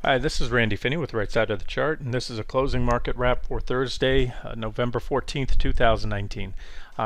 Hi, this is Randy Finney with Right Side of the Chart, and this is a closing market wrap for Thursday, November 14th, 2019.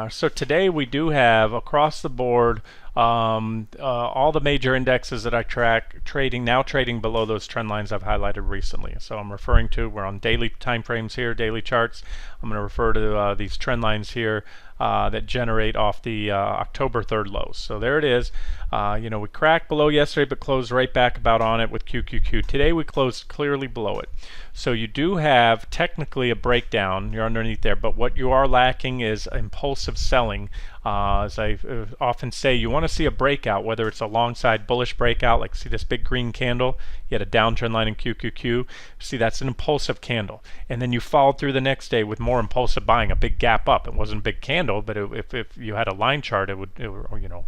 So today we do have across the board all the major indexes that I track now trading below those trend lines I've highlighted recently. So I'm referring to, we're on daily time frames here, daily charts. I'm going to refer to these trend lines here that generate off the October 3rd lows. So there it is. We cracked below yesterday but closed right back about on it with QQQ. Today we closed clearly below it. So you do have technically a breakdown. You're underneath there, but what you are lacking is impulsive selling. As I often say, you want to see a breakout, whether it's alongside bullish breakout, like see this big green candle, you had a downtrend line in QQQ. See, that's an impulsive candle. And then you followed through the next day with more impulsive buying, a big gap up. It wasn't a big candle, but if you had a line chart, it would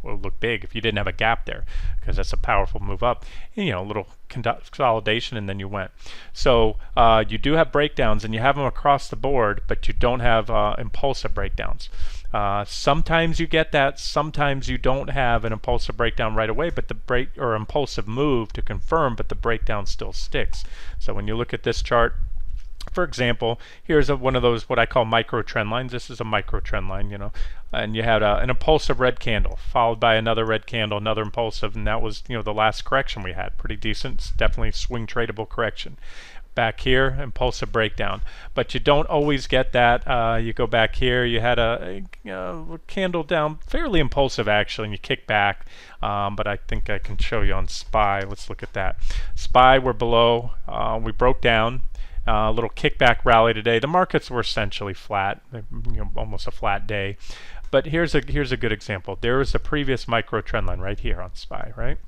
look big if you didn't have a gap there, because that's a powerful move up. And, a little consolidation, and then you went. So you do have breakdowns, and you have them across the board, but you don't have impulsive breakdowns. Sometimes you get that, sometimes you don't have an impulsive breakdown right away, but the break or impulsive move to confirm, but the breakdown still sticks. So when you look at this chart, for example, here's one of those what I call micro trend lines. This is a micro trend line, and you had an impulsive red candle followed by another red candle, another impulsive, and that was the last correction we had. Pretty decent. It's definitely swing tradable correction. Back here, impulsive breakdown, but you don't always get that. You go back here, you had a candle down, fairly impulsive actually, and you kick back, but I think I can show you on SPY. Let's look at that. SPY, we're below, we broke down. A little kickback rally today. The markets were essentially flat, almost a flat day. But here's a good example. There was a previous micro trend line right here on SPY, right?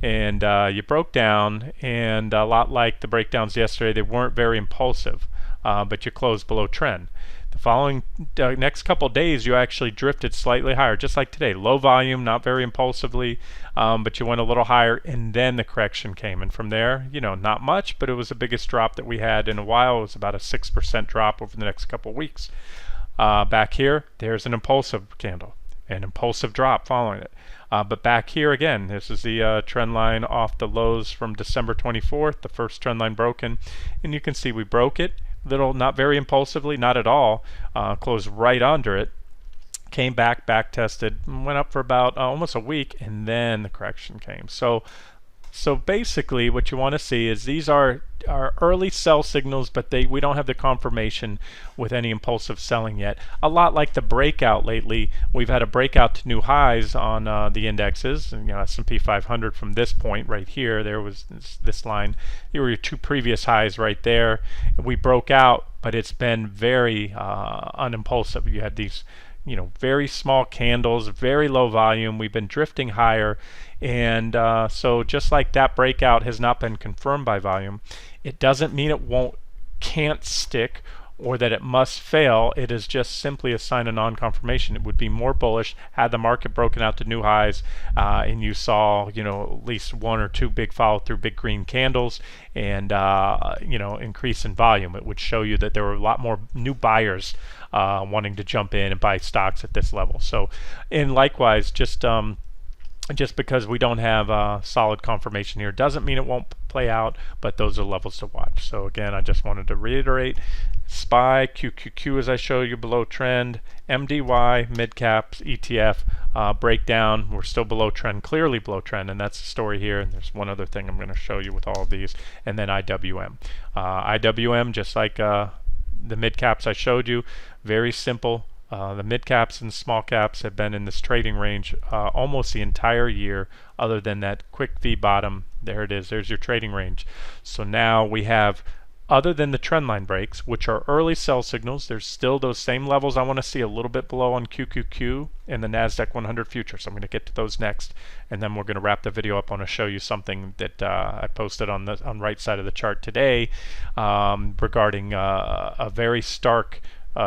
And you broke down, and a lot like the breakdowns yesterday, they weren't very impulsive, but you closed below trend. The following next couple days, you actually drifted slightly higher, just like today. Low volume, not very impulsively, but you went a little higher, and then the correction came. And from there, not much, but it was the biggest drop that we had in a while. It was about a 6% drop over the next couple weeks. Back here, there's an impulsive candle, an impulsive drop following it. But back here again, this is the trend line off the lows from December 24th, the first trend line broken. And you can see we broke it, not very impulsively, not at all, closed right under it, came back tested, went up for about almost a week, and then the correction came. So basically what you want to see is these are early sell signals, but we don't have the confirmation with any impulsive selling yet. A lot like the breakout lately, we've had a breakout to new highs on the indexes, and, S&P 500 from this point right here, there was this line, here were your two previous highs right there. We broke out, but it's been very unimpulsive. You had these very small candles, very low volume. We've been drifting higher, and so just like that breakout has not been confirmed by volume, it doesn't mean it can't stick or that it must fail. It is just simply a sign of non-confirmation. It would be more bullish had the market broken out to new highs, and you saw at least one or two big follow through big green candles, and increase in volume. It would show you that there were a lot more new buyers wanting to jump in and buy stocks at this level. So, and likewise, just because we don't have solid confirmation here doesn't mean it won't play out, but those are levels to watch. So again, I just wanted to reiterate, SPY, QQQ as I showed you below trend, MDY, mid caps, ETF, breakdown, we're still below trend, clearly below trend, and that's the story here. And there's one other thing I'm going to show you with all of these, and then IWM. IWM, just like the mid caps I showed you, very simple. The mid caps and small caps have been in this trading range almost the entire year, other than that quick V bottom. There it is, there's your trading range. So now we have, other than the trend line breaks, which are early sell signals, there's still those same levels I want to see a little bit below on QQQ and the Nasdaq 100 future. So I'm going to get to those next, and then we're going to wrap the video up. I want to show you something that I posted on the right side of the chart today regarding a very stark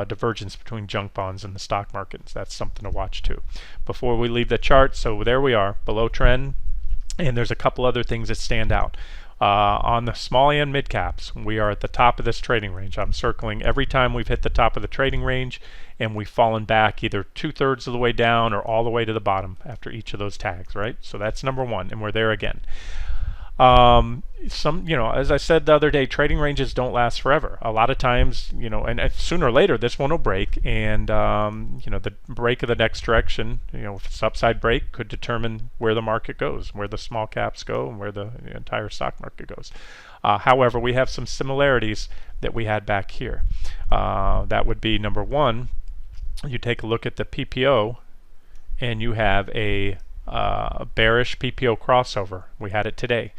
divergence between junk bonds and the stock markets. That's something to watch too. Before we leave the chart, so there we are, below trend, and there's a couple other things that stand out. On the small and mid caps, we are at the top of this trading range. I'm circling every time we've hit the top of the trading range, and we've fallen back either 2/3 of the way down or all the way to the bottom after each of those tags, right? So that's number one, and we're there again. As I said the other day, trading ranges don't last forever. A lot of times, and sooner or later this one will break, and the break of the next direction, if it's upside break, could determine where the market goes, where the small caps go, and where the entire stock market goes. However, we have some similarities that we had back here. That would be number one. You take a look at the PPO, and you have a bearish PPO crossover. We had it today.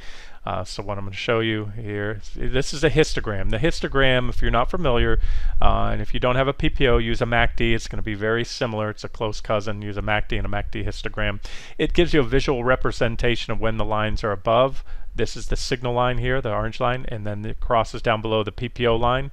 So what I'm going to show you here, this is a histogram. The histogram, if you're not familiar, and if you don't have a PPO, use a MACD. It's going to be very similar. It's a close cousin. Use a MACD and a MACD histogram. It gives you a visual representation of when the lines are above. This is the signal line here, the orange line, and then it crosses down below the PPO line,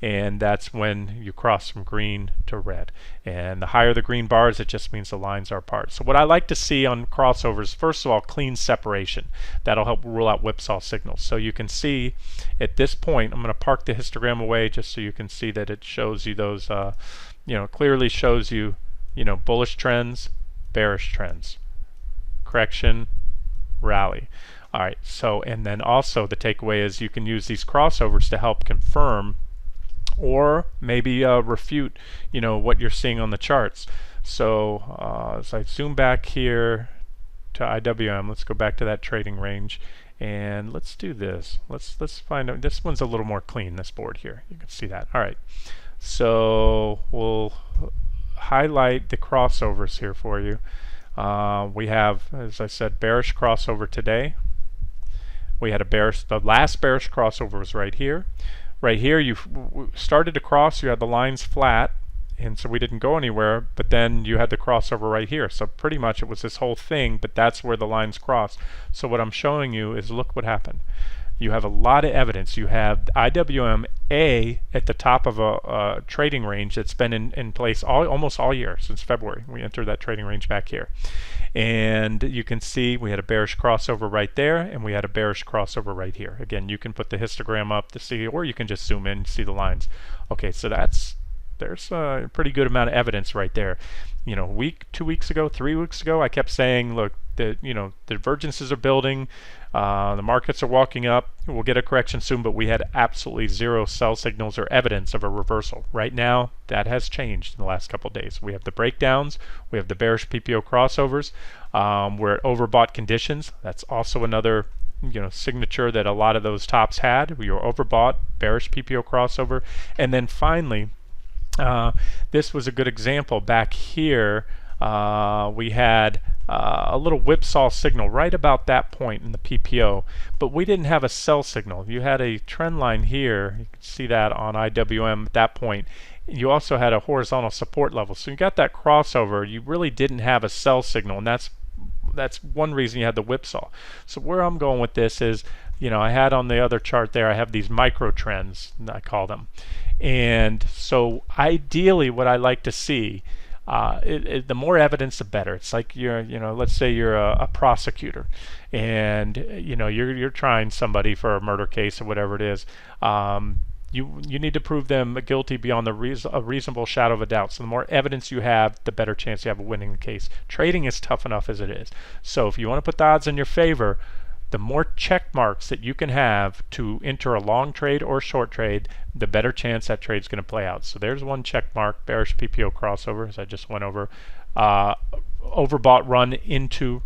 and that's when you cross from green to red. And the higher the green bars, it just means the lines are apart. So what I like to see on crossovers, first of all, clean separation. That'll help rule out whipsaw signals. So you can see at this point, I'm going to park the histogram away just so you can see that it shows you those, clearly shows you, bullish trends, bearish trends, correction, rally. All right, so, and then also the takeaway is you can use these crossovers to help confirm or maybe refute, what you're seeing on the charts. So as I zoom back here to IWM, let's go back to that trading range, and let's do this. Let's find out. This one's a little more clean, this board here. You can see that. All right, so we'll highlight the crossovers here for you. We have, as I said, bearish crossover today. We had the last bearish crossover was right here. Right here, you started to cross, you had the lines flat, and so we didn't go anywhere, but then you had the crossover right here. So pretty much it was this whole thing, but that's where the lines cross. So what I'm showing you is, look what happened. You have a lot of evidence. You have IWM A at the top of a trading range that's been in place almost all year, since February. We entered that trading range back here. And you can see we had a bearish crossover right there, and we had a bearish crossover right here. Again, you can put the histogram up to see, or you can just zoom in and see the lines. Okay, so there's a pretty good amount of evidence right there. A week, 2 weeks ago, 3 weeks ago, I kept saying, look, the divergences are building, the markets are walking up, we'll get a correction soon, but we had absolutely zero sell signals or evidence of a reversal. Right now, that has changed in the last couple of days. We have the breakdowns, we have the bearish PPO crossovers, we're at overbought conditions. That's also another signature that a lot of those tops had. We were overbought, bearish PPO crossover, and then finally, this was a good example. Back here, we had a little whipsaw signal right about that point in the PPO, but we didn't have a sell signal. You had a trend line here. You can see that on IWM at that point. You also had a horizontal support level. So you got that crossover. You really didn't have a sell signal, and that's one reason you had the whipsaw. So where I'm going with this is, I had on the other chart there, I have these micro trends, I call them. And so ideally what I like to see, the more evidence the better. It's like let's say you're a prosecutor, and you're trying somebody for a murder case or whatever it is. You need to prove them guilty beyond a reasonable shadow of a doubt. So the more evidence you have, the better chance you have of winning the case. Trading is tough enough as it is. So if you want to put the odds in your favor, the more check marks that you can have to enter a long trade or short trade, the better chance that trade's going to play out. So there's one check mark, bearish PPO crossover, as I just went over. Overbought run into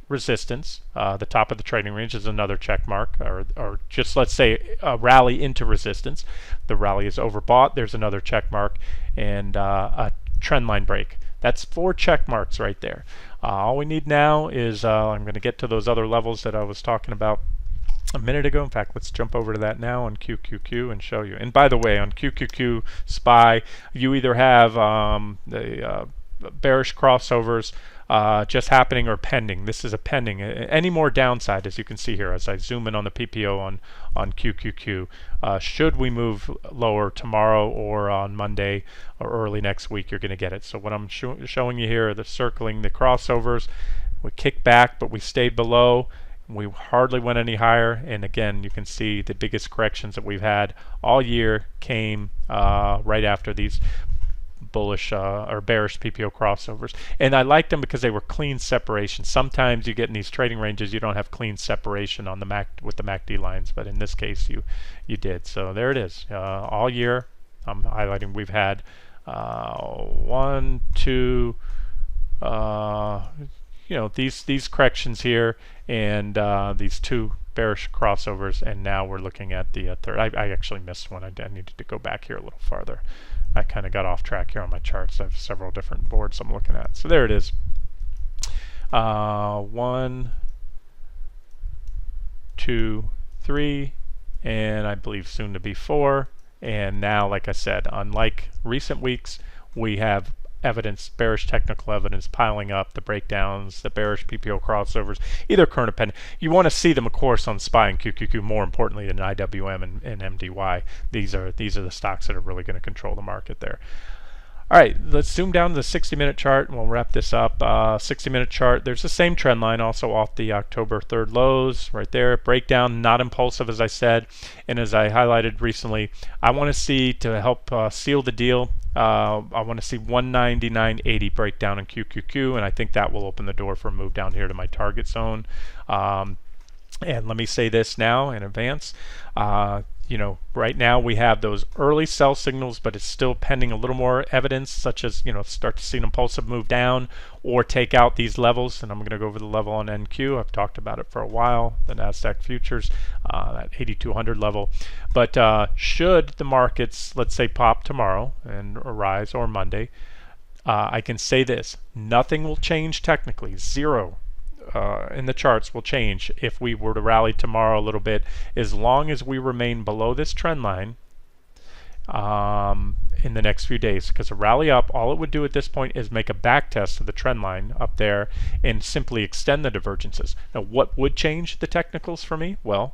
resistance. The top of the trading range is another check mark, or just let's say a rally into resistance. The rally is overbought. There's another check mark, and a trend line break. That's 4 check marks right there. All we need now is, I'm going to get to those other levels that I was talking about a minute ago. In fact, let's jump over to that now on QQQ and show you. And by the way, on QQQ SPY, you either have the bearish crossovers just happening or pending. This is a pending. Any more downside, as you can see here, as I zoom in on the PPO on QQQ, should we move lower tomorrow or on Monday or early next week, you're going to get it. So what I'm showing you here are the circling the crossovers. We kicked back, but we stayed below. We hardly went any higher, and again, you can see the biggest corrections that we've had all year came right after these bullish or bearish PPO crossovers, and I liked them because they were clean separation. Sometimes you get in these trading ranges you don't have clean separation on the with the MACD lines, but in this case you did. So there it is. All year I'm highlighting we've had 1, 2, these corrections here, and these 2 bearish crossovers, and now we're looking at the third. I actually missed one. I needed to go back here a little farther. I kind of got off track here on my charts. I have several different boards I'm looking at. So there it is. 1, 2, 3, and I believe soon to be 4. And now, like I said, unlike recent weeks, we have evidence, bearish technical evidence piling up, the breakdowns, the bearish PPO crossovers, either current or pending. You want to see them, of course, on SPY and QQQ, more importantly than IWM and MDY. These are the stocks that are really going to control the market there. All right, let's zoom down to the 60-minute chart, and we'll wrap this up. 60-minute chart, there's the same trend line also off the October 3rd lows right there. Breakdown, not impulsive, as I said. And as I highlighted recently, I want to see, to help seal the deal, I want to see 199.80 breakdown in QQQ, and I think that will open the door for a move down here to my target zone. And let me say this now in advance. Right now we have those early sell signals, but it's still pending a little more evidence, such as, start to see an impulsive move down or take out these levels. And I'm going to go over the level on NQ. I've talked about it for a while, the Nasdaq futures, that 8,200 level. But should the markets, let's say, pop tomorrow and rise, or Monday, I can say this: nothing will change technically. Zero in the charts will change if we were to rally tomorrow a little bit, as long as we remain below this trend line in the next few days. Because a rally up, all it would do at this point is make a back test of the trend line up there and simply extend the divergences. Now, what would change the technicals for me? Well,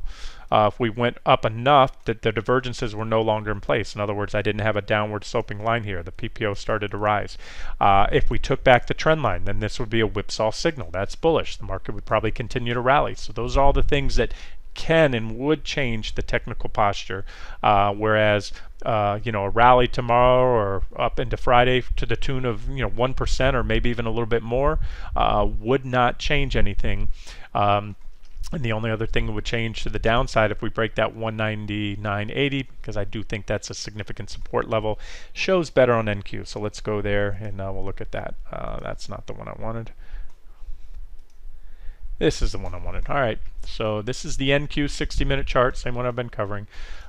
if we went up enough that the divergences were no longer in place. In other words, I didn't have a downward sloping line here. The PPO started to rise. If we took back the trend line, then this would be a whipsaw signal. That's bullish. The market would probably continue to rally. So those are all the things that can and would change the technical posture. Whereas a rally tomorrow or up into Friday to the tune of 1% or maybe even a little bit more would not change anything. And the only other thing that would change to the downside if we break that 199.80, because I do think that's a significant support level, shows better on NQ. So let's go there and we'll look at that. That's not the one I wanted. This is the one I wanted. All right, so this is the NQ 60-minute chart, same one I've been covering.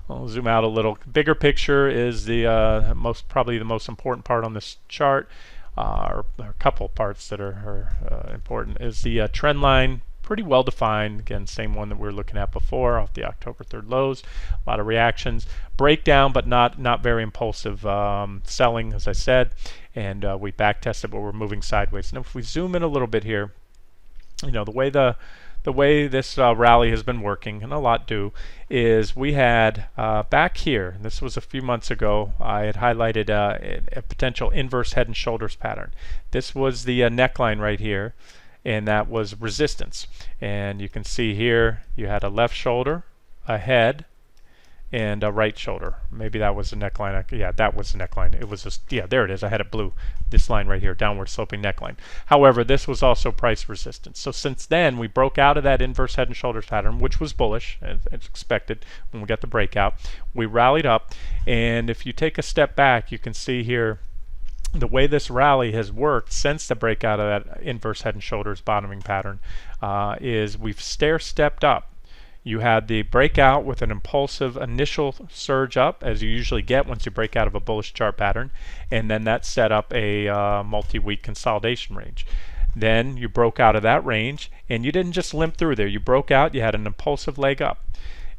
I'll zoom out a little. Bigger picture is the probably the most important part on this chart, or a couple parts that are important, is the trend line. Pretty well defined. Again, same one that we were looking at before off the October 3rd lows. A lot of reactions. Breakdown, but not very impulsive selling, as I said. And we back tested, but we're moving sideways. Now, if we zoom in a little bit here, the way this rally has been working, and a lot do, is we had back here, and this was a few months ago, I had highlighted a potential inverse head and shoulders pattern. This was the neckline right here, and that was resistance. And you can see here you had a left shoulder, a head, and a right shoulder. Maybe that was the neckline. Yeah, that was the neckline. It was just, yeah, there it is. I had it blue. This line right here, downward sloping neckline. However, this was also price resistance. So since then, we broke out of that inverse head and shoulders pattern, which was bullish, as expected when we got the breakout. We rallied up, and if you take a step back, you can see here the way this rally has worked since the breakout of that inverse head and shoulders bottoming pattern is we've stair-stepped up. You had the breakout with an impulsive initial surge up, as you usually get once you break out of a bullish chart pattern, and then that set up a multi-week consolidation range. Then you broke out of that range, and you didn't just limp through there. You broke out, you had an impulsive leg up.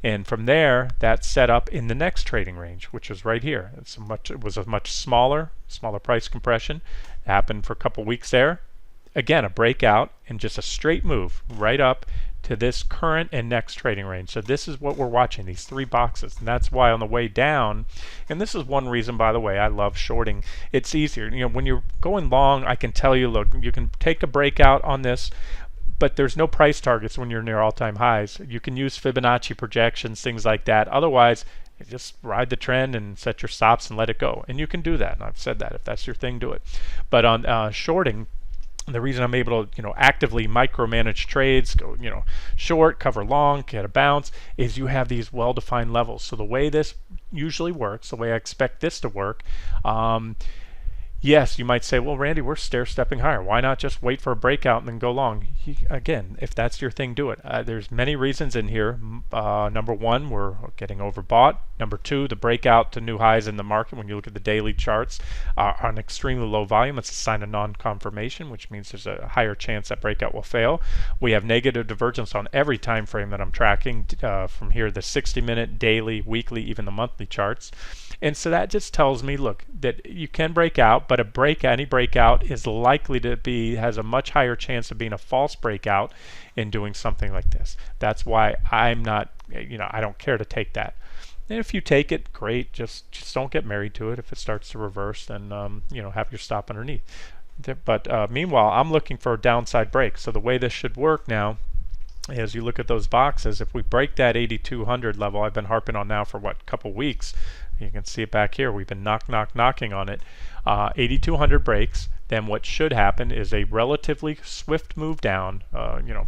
And from there, that set up in the next trading range, which was right here. It was a much smaller price compression. It happened for a couple weeks there. Again, a breakout and just a straight move right up to this current and next trading range. So this is what we're watching, these three boxes. And that's why on the way down, and this is one reason, by the way, I love shorting. It's easier. When you're going long, I can tell you, look, you can take a breakout on this, but there's no price targets when you're near all-time highs. You can use Fibonacci projections, things like that. Otherwise, just ride the trend and set your stops and let it go. And you can do that. And I've said that if that's your thing, do it. But on shorting, the reason I'm able to, actively micromanage trades, go, short, cover long, get a bounce, is you have these well-defined levels. So the way this usually works, the way I expect this to work, yes, you might say, well, Randy, we're stair-stepping higher. Why not just wait for a breakout and then go long? Again, if that's your thing, do it. There's many reasons in here. Number one, we're getting overbought. Number two, the breakout to new highs in the market, when you look at the daily charts, are an extremely low volume. It's a sign of non-confirmation, which means there's a higher chance that breakout will fail. We have negative divergence on every time frame that I'm tracking, from here, the 60-minute, daily, weekly, even the monthly charts. And so that just tells me, look, that you can break out, but any breakout is likely to has a much higher chance of being a false breakout in doing something like this. That's why I'm not, I don't care to take that. And if you take it, great. Just don't get married to it. If it starts to reverse, then have your stop underneath. But meanwhile, I'm looking for a downside break. So the way this should work now, as you look at those boxes, if we break that 8,200 level, I've been harping on now for a couple weeks. You can see it back here. We've been knocking on it. 8,200 breaks. Then what should happen is a relatively swift move down.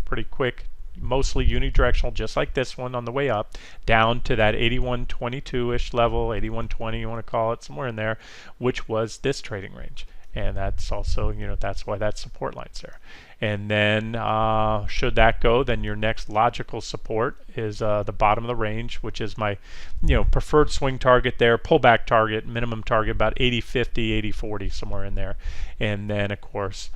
Pretty quick, mostly unidirectional, just like this one on the way up, down to that 81.22-ish level, 81.20 you want to call it, somewhere in there, which was this trading range. And that's also, that's why that support line's there. And then should that go, then your next logical support is the bottom of the range, which is my preferred swing target there, pullback target, minimum target about 80.50, 80.40, somewhere in there. And then of course,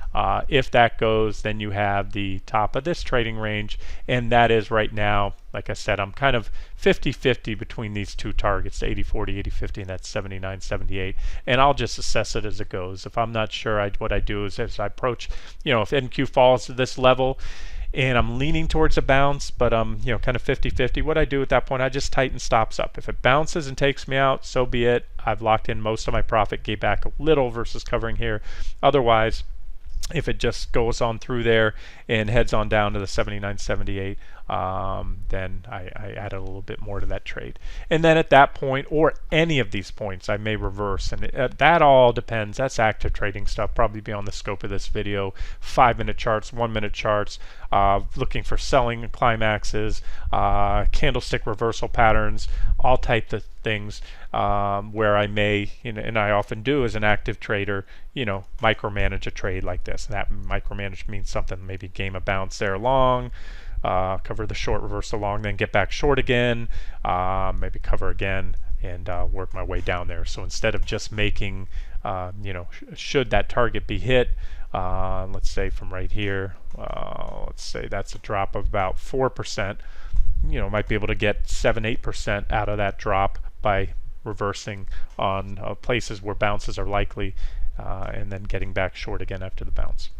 if that goes, then you have the top of this trading range, and that is right now, like I said, I'm kind of 50-50 between these two targets, 80.40, 80.50, and that's 79.78. And I'll just assess it as it goes. If I'm not sure, what I do is as I approach, if NQ falls to this level and I'm leaning towards a bounce, but I'm kind of 50-50, what I do at that point, I just tighten stops up. If it bounces and takes me out, so be it. I've locked in most of my profit, gave back a little versus covering here. Otherwise, if it just goes on through there and heads on down to the 79.78, then I add a little bit more to that trade. And then at that point, or any of these points, I may reverse. And that all depends. That's active trading stuff, probably beyond the scope of this video. 5-minute charts, 1-minute charts, looking for selling climaxes, candlestick reversal patterns, all types of things where I may, and I often do as an active trader, micromanage a trade like this. And that micromanage means something, maybe game a bounce there long, cover the short reversal long, then get back short again, maybe cover again, and work my way down there. So instead of just making, should that target be hit, let's say from right here, let's say that's a drop of about 4%, might be able to get 7-8% out of that drop by reversing on places where bounces are likely, and then getting back short again after the bounce.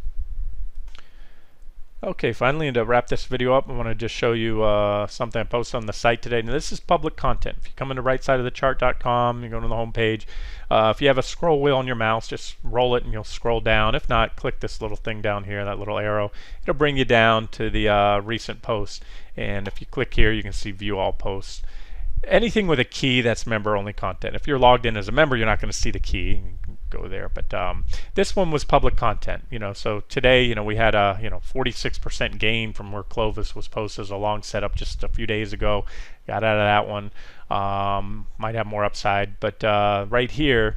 Okay, finally, and to wrap this video up, I want to just show you something I posted on the site today. Now, this is public content. If you come into rightside-of-the-chart.com, you go to the home page. If you have a scroll wheel on your mouse, just roll it and you'll scroll down. If not, click this little thing down here, that little arrow. It'll bring you down to the recent posts. And if you click here, you can see View All Posts. Anything with a key, that's member-only content. If you're logged in as a member, you're not going to see the key. You can go there. But this one was public content. So today, we had a 46% gain from where Clovis was posted as a long setup just a few days ago. Got out of that one. Might have more upside. But right here,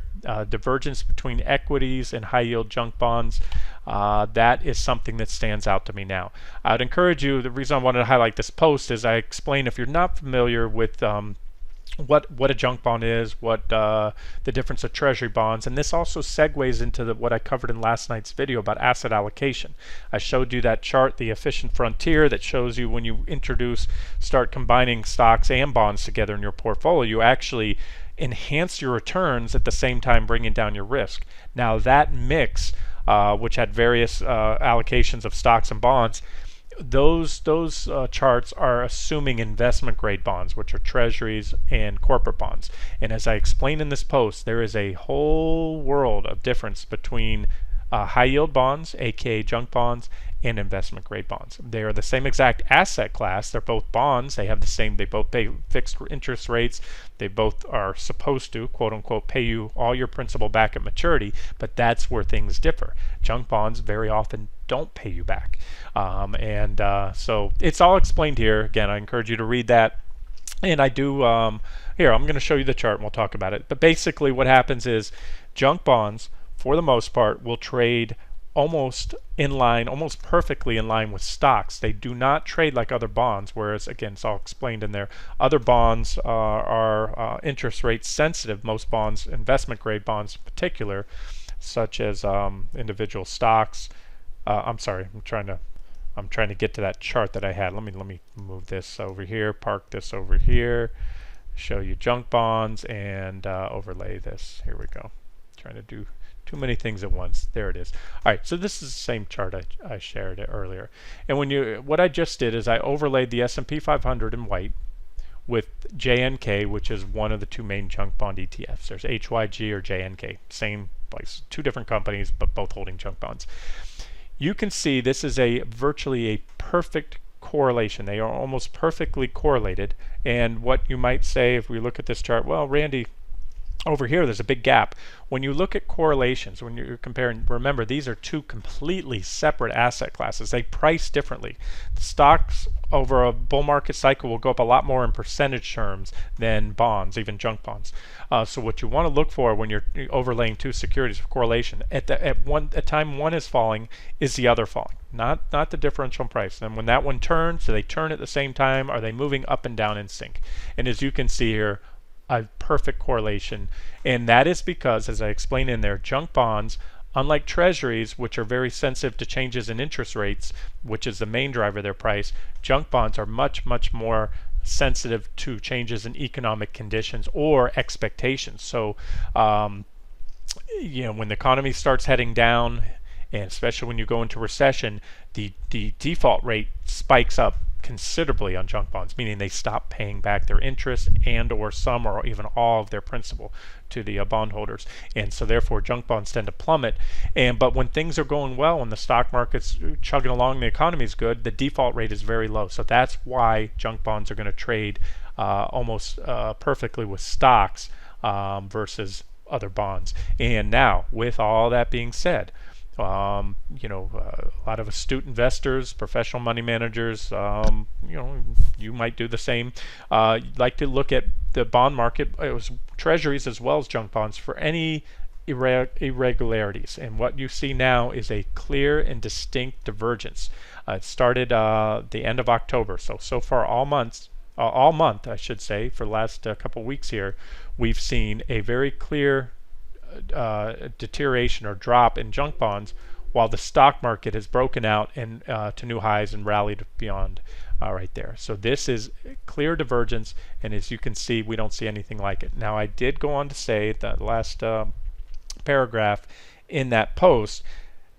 divergence between equities and high-yield junk bonds. That is something that stands out to me now. I would encourage you, the reason I wanted to highlight this post is I explain, if you're not familiar with what a junk bond is, what the difference of treasury bonds, and this also segues into what I covered in last night's video about asset allocation. I showed you that chart, the efficient frontier, that shows you when you start combining stocks and bonds together in your portfolio, you actually enhance your returns at the same time bringing down your risk. Now that mix, which had various allocations of stocks and bonds, those charts are assuming investment grade bonds, which are treasuries and corporate bonds. And as I explained in this post, there is a whole world of difference between high yield bonds, aka junk bonds, and investment grade bonds. They are the same exact asset class. They're both bonds. They both pay fixed interest rates. They both are supposed to, quote unquote, pay you all your principal back at maturity, but that's where things differ. Junk bonds very often don't pay you back. So it's all explained here. Again, I encourage you to read that. And I do, here, I'm going to show you the chart and we'll talk about it. But basically what happens is junk bonds, for the most part, will trade almost perfectly in line with stocks. They do not trade like other bonds, whereas, again, it's all explained in there. Other bonds are interest rate sensitive. Most bonds, investment grade bonds in particular, such as individual stocks. I'm sorry, I'm trying to get to that chart that I had. Let me move this over here, park this over here, show you junk bonds, and overlay this. Here we go. Trying to do too many things at once. There it is. All right, so this is the same chart I shared it earlier. And what I just did is I overlaid the S&P 500 in white with JNK, which is one of the two main junk bond ETFs. There's HYG or JNK, same place, two different companies, but both holding junk bonds. You can see this is virtually a perfect correlation. They are almost perfectly correlated. And what you might say if we look at this chart, well, Randy, over here there's a big gap. When you look at correlations, when you're comparing, remember these are two completely separate asset classes. They price differently. The stocks over a bull market cycle will go up a lot more in percentage terms than bonds, even junk bonds. So what you want to look for when you're overlaying two securities for correlation, at time one is falling, is the other falling, not the differential in price. And when that one turns, do they turn at the same time? Are they moving up and down in sync? And as you can see here, a perfect correlation, and that is because, as I explained in there, junk bonds, unlike treasuries, which are very sensitive to changes in interest rates, which is the main driver of their price, junk bonds are much more sensitive to changes in economic conditions or expectations. So when the economy starts heading down, and especially when you go into recession, the default rate spikes up considerably on junk bonds, meaning they stop paying back their interest and or some or even all of their principal to the bondholders, and so therefore junk bonds tend to plummet. But when things are going well and the stock market's chugging along, the economy is good, the default rate is very low. So that's why junk bonds are going to trade almost perfectly with stocks versus other bonds. And now, with all that being said, a lot of astute investors, professional money managers, you might do the same, like to look at the bond market, it was treasuries as well as junk bonds, for any irregularities. And what you see now is a clear and distinct divergence. It started the end of October, so far all month, I should say, for the last couple weeks here, we've seen a very clear deterioration or drop in junk bonds, while the stock market has broken out and to new highs and rallied beyond right there. So this is clear divergence, and as you can see, we don't see anything like it. Now, I did go on to say that last paragraph in that post,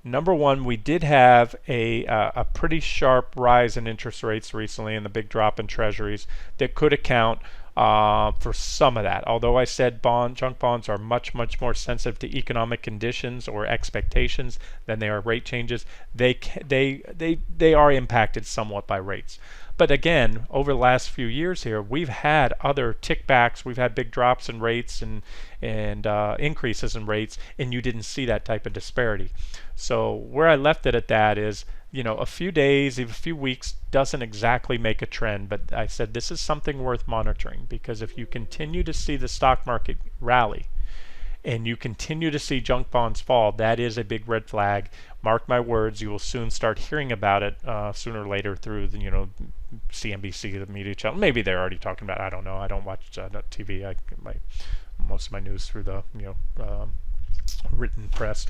number one, we did have a pretty sharp rise in interest rates recently and the big drop in treasuries that could account for some of that. Although I said junk bonds are much more sensitive to economic conditions or expectations than they are rate changes, they are impacted somewhat by rates. But again, over the last few years here, we've had other tickbacks, we've had big drops in rates and increases in rates, and you didn't see that type of disparity. So where I left it at that is, a few days, even a few weeks doesn't exactly make a trend, but I said this is something worth monitoring, because if you continue to see the stock market rally and you continue to see junk bonds fall, that is a big red flag. Mark my words, you will soon start hearing about it sooner or later through the CNBC, the media channel. Maybe they're already talking about it. I don't know. I don't watch TV. Most of my news through the written press.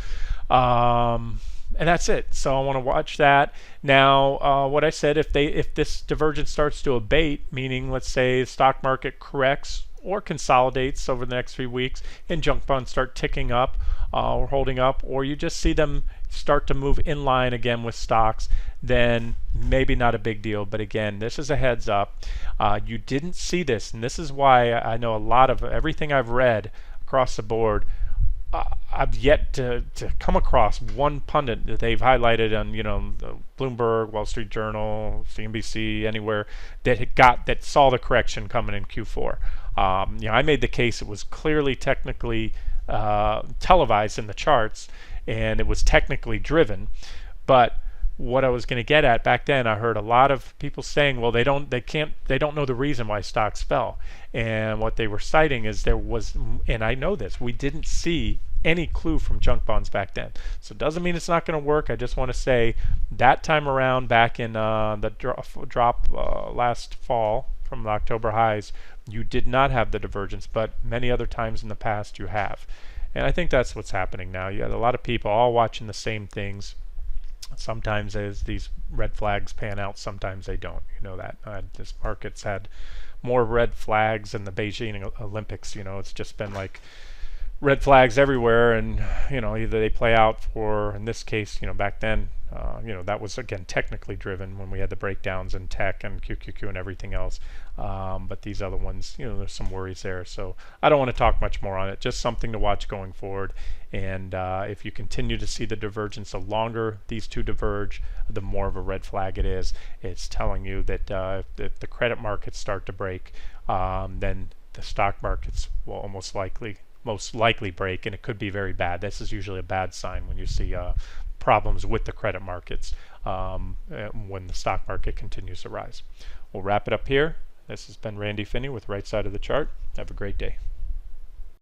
And that's it. So I want to watch that. Now, what I said, if this divergence starts to abate, meaning let's say the stock market corrects or consolidates over the next few weeks and junk bonds start ticking up or holding up, or you just see them start to move in line again with stocks, then maybe not a big deal. But again, this is a heads up. You didn't see this, and this is why I know a lot of everything I've read across the board, I've yet to come across one pundit that they've highlighted on, the Bloomberg, Wall Street Journal, CNBC, anywhere that saw the correction coming in Q4. I made the case it was clearly technically televised in the charts, and it was technically driven, but what I was going to get at back then, I heard a lot of people saying, well, they don't know the reason why stocks fell. And what they were citing is there was, and I know this, we didn't see any clue from junk bonds back then. So it doesn't mean it's not going to work. I just want to say that time around, back in the drop last fall from the October highs, you did not have the divergence, but many other times in the past you have. And I think that's what's happening now. You have a lot of people all watching the same things. Sometimes as these red flags pan out, sometimes they don't. You know that. This market's had more red flags in the Beijing Olympics. It's just been like red flags everywhere, and either they play out for, in this case, back then, that was again technically driven when we had the breakdowns in tech and QQQ and everything else. But these other ones, there's some worries there. So I don't want to talk much more on it. Just something to watch going forward. And if you continue to see the divergence, the longer these two diverge, the more of a red flag it is. It's telling you that if the credit markets start to break, then the stock markets will most likely break, and it could be very bad. This is usually a bad sign when you see problems with the credit markets when the stock market continues to rise. We'll wrap it up here. This has been Randy Finney with Right Side of the Chart. Have a great day.